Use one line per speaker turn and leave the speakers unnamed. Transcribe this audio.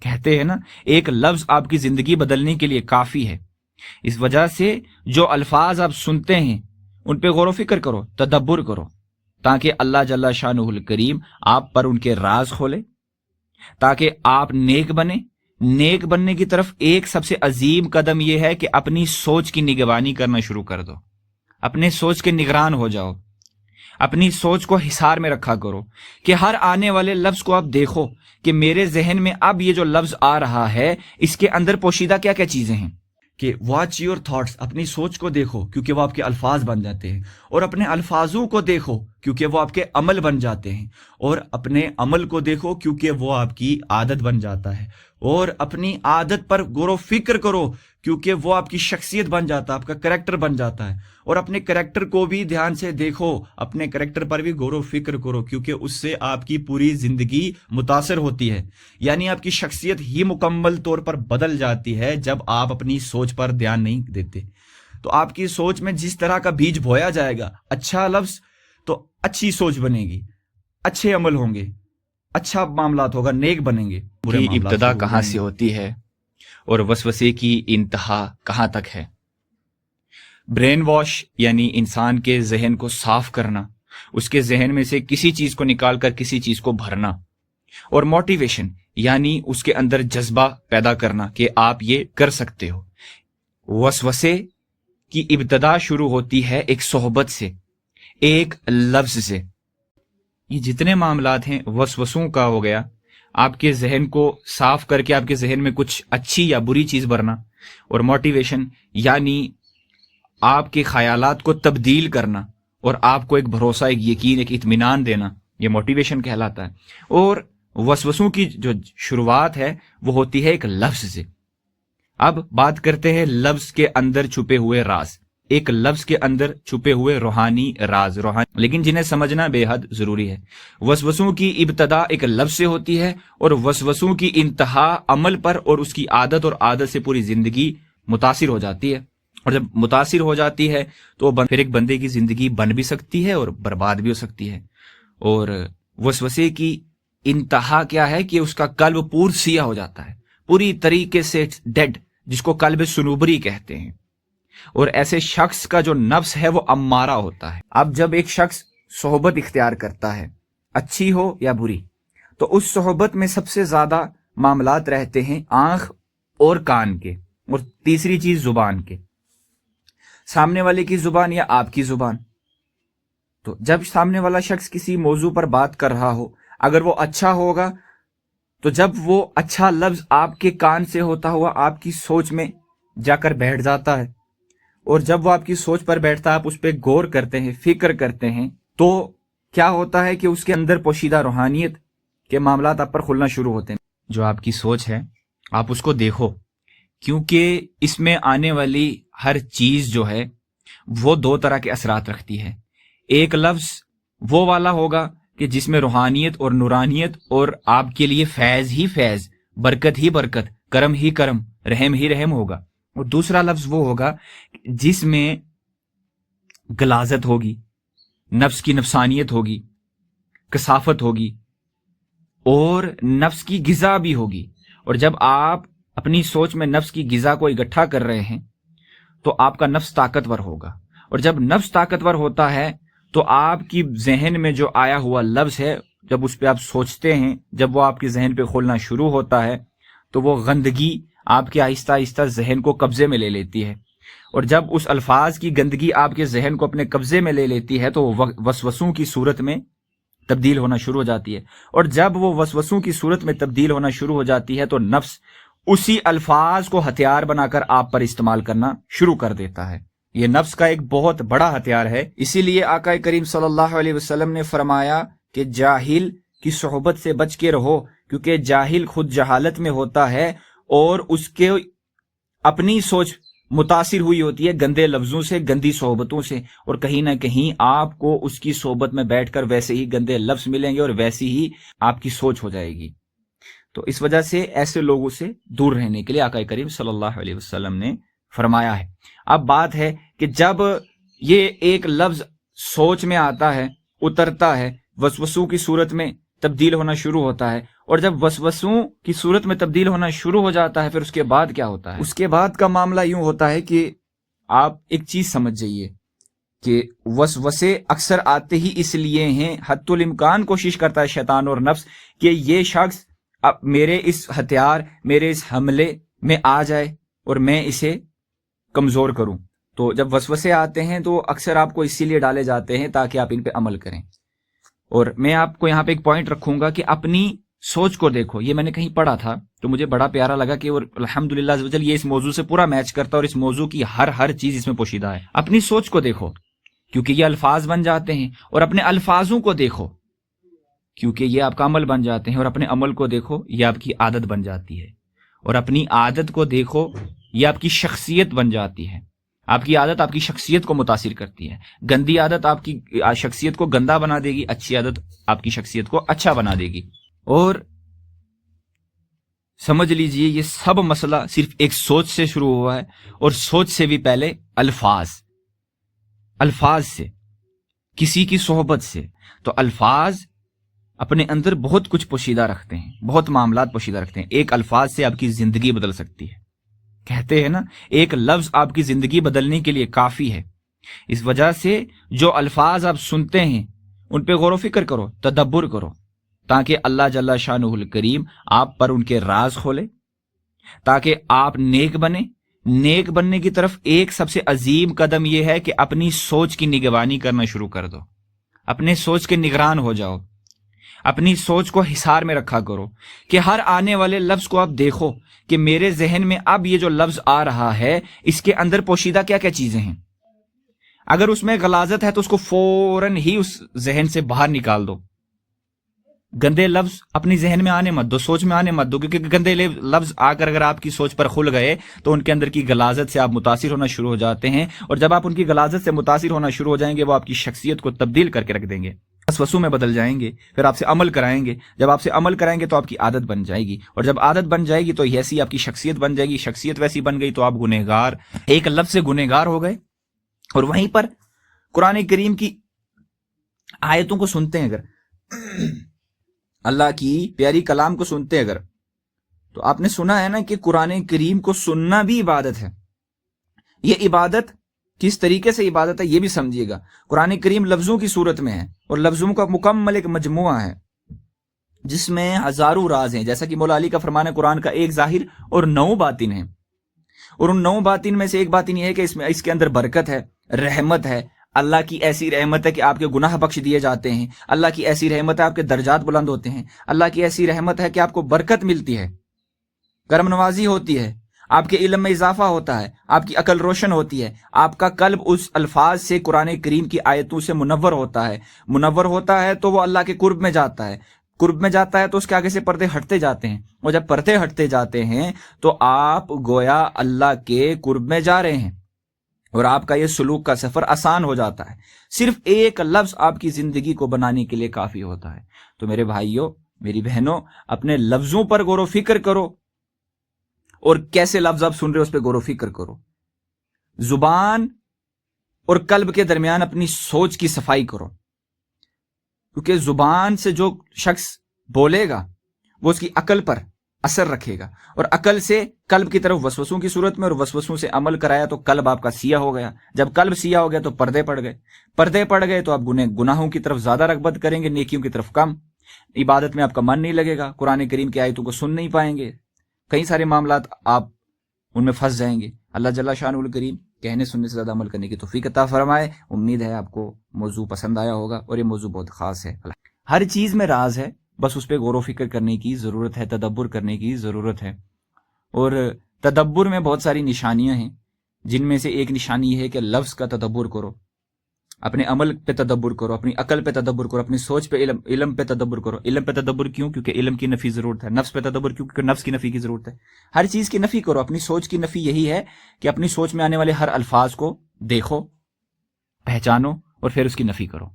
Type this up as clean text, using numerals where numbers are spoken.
کہتے ہیں نا ایک لفظ آپ کی زندگی بدلنے کے لیے کافی ہے۔ اس وجہ سے جو الفاظ آپ سنتے ہیں ان پہ غور و فکر کرو، تدبر کرو، تاکہ اللہ جل شانہ الکریم آپ پر ان کے راز کھولے، تاکہ آپ نیک بنے۔ نیک بننے کی طرف ایک سب سے عظیم قدم یہ ہے کہ اپنی سوچ کی نگرانی کرنا شروع کر دو، اپنے سوچ کے نگران ہو جاؤ، اپنی سوچ کو حصار میں رکھا کرو کہ ہر آنے والے لفظ کو آپ دیکھو کہ میرے ذہن میں اب یہ جو لفظ آ رہا ہے اس کے اندر پوشیدہ کیا کیا چیزیں ہیں۔ کہ واچ یور تھاٹس، اپنی سوچ کو دیکھو کیونکہ وہ آپ کے الفاظ بن جاتے ہیں، اور اپنے الفاظوں کو دیکھو کیونکہ وہ آپ کے عمل بن جاتے ہیں، اور اپنے عمل کو دیکھو کیونکہ وہ آپ کی عادت بن جاتا ہے، اور اپنی عادت پر غور و فکر کرو کیونکہ وہ آپ کی شخصیت بن جاتا ہے، آپ کا کریکٹر بن جاتا ہے، اور اپنے کریکٹر کو بھی دھیان سے دیکھو، اپنے کریکٹر پر بھی غور و فکر کرو کیونکہ اس سے آپ کی پوری زندگی متاثر ہوتی ہے، یعنی آپ کی شخصیت ہی مکمل طور پر بدل جاتی ہے جب آپ اپنی سوچ پر دھیان نہیں دیتے۔ تو آپ کی سوچ میں جس طرح کا بیج بویا جائے گا، اچھا لفظ تو اچھی سوچ بنے گی، اچھے عمل ہوں گے، اچھا معاملات ہوگا، نیک بنیں گے۔
کی ابتدا کہاں سے ہوتی ہے اور وسوسے کی انتہا کہاں تک ہے؟ برین واش یعنی انسان کے ذہن کو صاف کرنا، اس کے ذہن میں سے کسی چیز کو نکال کر کسی چیز کو بھرنا، اور موٹیویشن یعنی اس کے اندر جذبہ پیدا کرنا کہ آپ یہ کر سکتے ہو۔ وسوسے کی ابتدا شروع ہوتی ہے ایک صحبت سے، ایک لفظ سے۔ یہ جتنے معاملات ہیں وسوسوں کا ہو گیا، آپ کے ذہن کو صاف کر کے آپ کے ذہن میں کچھ اچھی یا بری چیز بھرنا، اور موٹیویشن یعنی آپ کے خیالات کو تبدیل کرنا اور آپ کو ایک بھروسہ، ایک یقین، ایک اطمینان دینا، یہ موٹیویشن کہلاتا ہے۔ اور وسوسوں کی جو شروعات ہے وہ ہوتی ہے ایک لفظ سے۔ اب بات کرتے ہیں لفظ کے اندر چھپے ہوئے راز، ایک لفظ کے اندر چھپے ہوئے روحانی راز، لیکن جنہیں سمجھنا بے حد ضروری ہے۔ وسوسوں کی ابتدا ایک لفظ سے ہوتی ہے اور وسوسوں کی انتہا عمل پر اور اس کی عادت، اور عادت سے پوری زندگی متاثر ہو جاتی ہے، اور جب متاثر ہو جاتی ہے تو پھر ایک بندے کی زندگی بن بھی سکتی ہے اور برباد بھی ہو سکتی ہے۔ اور وسوسے کی انتہا کیا ہے کہ اس کا قلب پور سیاہ ہو جاتا ہے، پوری طریقے سے ڈیڈ، جس کو قلب سنوبری کہتے ہیں۔ اور ایسے شخص کا جو نفس ہے وہ امارہ ہوتا ہے۔ اب جب ایک شخص صحبت اختیار کرتا ہے، اچھی ہو یا بری، تو اس صحبت میں سب سے زیادہ معاملات رہتے ہیں آنکھ اور کان کے، اور تیسری چیز زبان کے، سامنے والے کی زبان یا آپ کی زبان۔ تو جب سامنے والا شخص کسی موضوع پر بات کر رہا ہو، اگر وہ اچھا ہوگا تو جب وہ اچھا لفظ آپ کے کان سے ہوتا ہوا آپ کی سوچ میں جا کر بیٹھ جاتا ہے، اور جب وہ آپ کی سوچ پر بیٹھتا ہے، آپ اس پہ غور کرتے ہیں، فکر کرتے ہیں، تو کیا ہوتا ہے کہ اس کے اندر پوشیدہ روحانیت کے معاملات آپ پر کھلنا شروع ہوتے ہیں۔ جو آپ کی سوچ ہے آپ اس کو دیکھو، کیونکہ اس میں آنے والی ہر چیز جو ہے وہ دو طرح کے اثرات رکھتی ہے۔ ایک لفظ وہ والا ہوگا کہ جس میں روحانیت اور نورانیت اور آپ کے لیے فیض ہی فیض، برکت ہی برکت، کرم ہی کرم، رحم ہی رحم ہوگا، اور دوسرا لفظ وہ ہوگا جس میں غلاظت ہوگی، نفس کی نفسانیت ہوگی، کثافت ہوگی، اور نفس کی غذا بھی ہوگی۔ اور جب آپ اپنی سوچ میں نفس کی غذا کو اکٹھا کر رہے ہیں تو آپ کا نفس طاقتور ہوگا، اور جب نفس طاقتور ہوتا ہے تو آپ کی ذہن میں جو آیا ہوا لفظ ہے، جب اس پہ آپ سوچتے ہیں، جب وہ آپ کے ذہن پہ کھولنا شروع ہوتا ہے تو وہ گندگی آپ کے آہستہ آہستہ ذہن کو قبضے میں لے لیتی ہے، اور جب اس الفاظ کی گندگی آپ کے ذہن کو اپنے قبضے میں لے لیتی ہے تو وہ وسوسوں کی صورت میں تبدیل ہونا شروع ہو جاتی ہے، اور جب وہ وسوسوں کی صورت میں تبدیل ہونا شروع ہو جاتی ہے تو نفس اسی الفاظ کو ہتھیار بنا کر آپ پر استعمال کرنا شروع کر دیتا ہے۔ یہ نفس کا ایک بہت بڑا ہتھیار ہے، اسی لیے آقا کریم صلی اللہ علیہ وسلم نے فرمایا کہ جاہل کی صحبت سے بچ کے رہو، کیونکہ جاہل خود جہالت میں ہوتا ہے اور اس کے اپنی سوچ متاثر ہوئی ہوتی ہے گندے لفظوں سے، گندی صحبتوں سے، اور کہیں نہ کہیں آپ کو اس کی صحبت میں بیٹھ کر ویسے ہی گندے لفظ ملیں گے اور ویسی ہی آپ کی سوچ ہو جائے گی۔ تو اس وجہ سے ایسے لوگوں سے دور رہنے کے لیے آقا کریم صلی اللہ علیہ وسلم نے فرمایا ہے۔ اب بات ہے کہ جب یہ ایک لفظ سوچ میں آتا ہے، اترتا ہے، وسوسوں کی صورت میں تبدیل ہونا شروع ہوتا ہے،
اور جب وسوسوں کی صورت میں تبدیل ہونا شروع ہو جاتا ہے پھر اس کے بعد کیا ہوتا ہے؟ اس کے بعد کا معاملہ یوں ہوتا ہے کہ آپ ایک چیز سمجھ جائیے کہ وسوسے اکثر آتے ہی اس لیے ہیں، حتی الامکان کوشش کرتا ہے شیطان اور نفس کہ یہ شخص اب میرے اس ہتھیار، میرے اس حملے میں آ جائے اور میں اسے کمزور کروں۔ تو جب وسوسے آتے ہیں تو اکثر آپ کو اسی لیے ڈالے جاتے ہیں تاکہ آپ ان پہ عمل کریں۔ اور میں آپ کو یہاں پہ ایک پوائنٹ رکھوں گا کہ اپنی سوچ کو دیکھو، یہ میں نے کہیں پڑھا تھا تو مجھے بڑا پیارا لگا کہ الحمدللہ عز وجل یہ اس موضوع سے پورا میچ کرتا ہے اور اس موضوع کی ہر چیز اس میں پوشیدہ ہے۔ اپنی سوچ کو دیکھو کیونکہ یہ الفاظ بن جاتے ہیں، اور اپنے الفاظوں کو دیکھو کیونکہ یہ آپ کا عمل بن جاتے ہیں، اور اپنے عمل کو دیکھو یہ آپ کی عادت بن جاتی ہے، اور اپنی عادت کو دیکھو یہ آپ کی شخصیت بن جاتی ہے۔ آپ کی عادت آپ کی شخصیت کو متاثر کرتی ہے۔ گندی عادت آپ کی شخصیت کو گندا بنا دے گی، اچھی عادت آپ کی شخصیت کو اچھا بنا دے گی۔ اور سمجھ لیجئے یہ سب مسئلہ صرف ایک سوچ سے شروع ہوا ہے، اور سوچ سے بھی پہلے الفاظ سے، کسی کی صحبت سے۔ تو الفاظ اپنے اندر بہت کچھ پوشیدہ رکھتے ہیں، بہت معاملات پوشیدہ رکھتے ہیں۔ ایک الفاظ سے آپ کی زندگی بدل سکتی ہے۔ کہتے ہیں نا، ایک لفظ آپ کی زندگی بدلنے کے لیے کافی ہے۔ اس وجہ سے جو الفاظ آپ سنتے ہیں ان پہ غور و فکر کرو، تدبر کرو، تاکہ اللہ جل شانہ الکریم آپ پر ان کے راز کھولے، تاکہ آپ نیک بنے۔ نیک بننے کی طرف ایک سب سے عظیم قدم یہ ہے کہ اپنی سوچ کی نگرانی کرنا شروع کر دو، اپنے سوچ کے نگران ہو جاؤ، اپنی سوچ کو حصار میں رکھا کرو کہ ہر آنے والے لفظ کو آپ دیکھو کہ میرے ذہن میں اب یہ جو لفظ آ رہا ہے اس کے اندر پوشیدہ کیا کیا چیزیں ہیں۔ اگر اس میں غلاظت ہے تو اس کو فوراً ہی اس ذہن سے باہر نکال دو۔ گندے لفظ اپنی ذہن میں آنے مت دو، سوچ میں آنے مت دو، کیونکہ گندے لفظ آ کر اگر آپ کی سوچ پر کھل گئے تو ان کے اندر کی غلاظت سے آپ متاثر ہونا شروع ہو جاتے ہیں، اور جب آپ ان کی غلاظت سے متاثر ہونا شروع ہو جائیں گے وہ آپ کی شخصیت کو تبدیل کر کے رکھ دیں گے، وسوسوں میں بدل جائیں گے، پھر آپ سے عمل کرائیں گے۔ جب آپ سے عمل کرائیں گے تو آپ کی عادت بن جائے گی، اور جب عادت بن جائے گی تو ایسی آپ کی شخصیت بن جائے گی، شخصیت ویسی بن گئی تو آپ گنہگار، ایک لفظ سے گنہگار ہو گئے۔ اور وہیں پر قرآن کریم کی آیتوں کو سنتے ہیں، اگر اللہ کی پیاری کلام کو سنتے اگر، تو آپ نے سنا ہے نا کہ قرآن کریم کو سننا بھی عبادت ہے۔ یہ عبادت کس طریقے سے عبادت ہے یہ بھی سمجھیے گا۔ قرآن کریم لفظوں کی صورت میں ہے، اور لفظوں کا مکمل ایک مجموعہ ہے جس میں ہزاروں راز ہیں، جیسا کہ مولا علی کا فرمان ہے قرآن کا ایک ظاہر اور 9 باطن ہیں، اور ان 9 باطن میں سے ایک باطن یہ ہے کہ اس کے اندر برکت ہے، رحمت ہے۔ اللہ کی ایسی رحمت ہے کہ آپ کے گناہ بخش دیے جاتے ہیں، اللہ کی ایسی رحمت ہے آپ کے درجات بلند ہوتے ہیں، اللہ کی ایسی رحمت ہے کہ آپ کو برکت ملتی ہے، کرم نوازی ہوتی ہے، آپ کے علم میں اضافہ ہوتا ہے، آپ کی عقل روشن ہوتی ہے، آپ کا قلب اس الفاظ سے، قرآن کریم کی آیتوں سے منور ہوتا ہے تو وہ اللہ کے قرب میں جاتا ہے، قرب میں جاتا ہے تو اس کے آگے سے پردے ہٹتے جاتے ہیں، اور جب پردے ہٹتے جاتے ہیں تو آپ گویا اللہ کے قرب میں جا رہے ہیں، اور آپ کا یہ سلوک کا سفر آسان ہو جاتا ہے۔ صرف ایک لفظ آپ کی زندگی کو بنانے کے لیے کافی ہوتا ہے۔ تو میرے بھائیوں، میری بہنوں، اپنے لفظوں پر غور و فکر کرو، اور کیسے لفظ آپ سن رہے ہو اس پہ غور و فکر کرو۔ زبان اور قلب کے درمیان اپنی سوچ کی صفائی کرو، کیونکہ زبان سے جو شخص بولے گا وہ اس کی عقل پر اثر رکھے گا، اور عقل سے قلب کی طرف وسوسوں کی صورت میں، اور وسوسوں سے عمل کرایا تو قلب آپ کا سیاہ ہو گیا۔ جب قلب سیاہ ہو گیا تو پردے پڑ گئے تو آپ گناہوں کی طرف زیادہ رغبت کریں گے، نیکیوں کی طرف کم، عبادت میں آپ کا من نہیں لگے گا، قرآن کریم کی آیتوں کو سن نہیں پائیں گے، کئی سارے معاملات آپ ان میں پھنس جائیں گے۔ اللہ جل شانہ الکریم کہنے سننے سے زیادہ عمل کرنے کی توفیق عطا فرمائے۔ امید ہے آپ کو موضوع پسند آیا ہوگا، اور یہ موضوع بہت خاص ہے۔ ہر چیز میں راز ہے، بس اس پہ غور و فکر کرنے کی ضرورت ہے، تدبر کرنے کی ضرورت ہے، اور تدبر میں بہت ساری نشانیاں ہیں، جن میں سے ایک نشانی یہ ہے کہ لفظ کا تدبر کرو، اپنے عمل پہ تدبر کرو، اپنی عقل پہ تدبر کرو، اپنی سوچ پہ، علم پہ تدبر کرو۔ علم پہ تدبر کیوں؟ کیونکہ علم کی نفی ضرورت ہے۔ نفس پہ تدبر کیوں؟ کیونکہ نفس کی نفی کی ضرورت ہے۔ ہر چیز کی نفی کرو، اپنی سوچ کی نفی یہی ہے کہ اپنی سوچ میں آنے والے ہر الفاظ کو دیکھو، پہچانو، اور پھر اس کی نفی کرو۔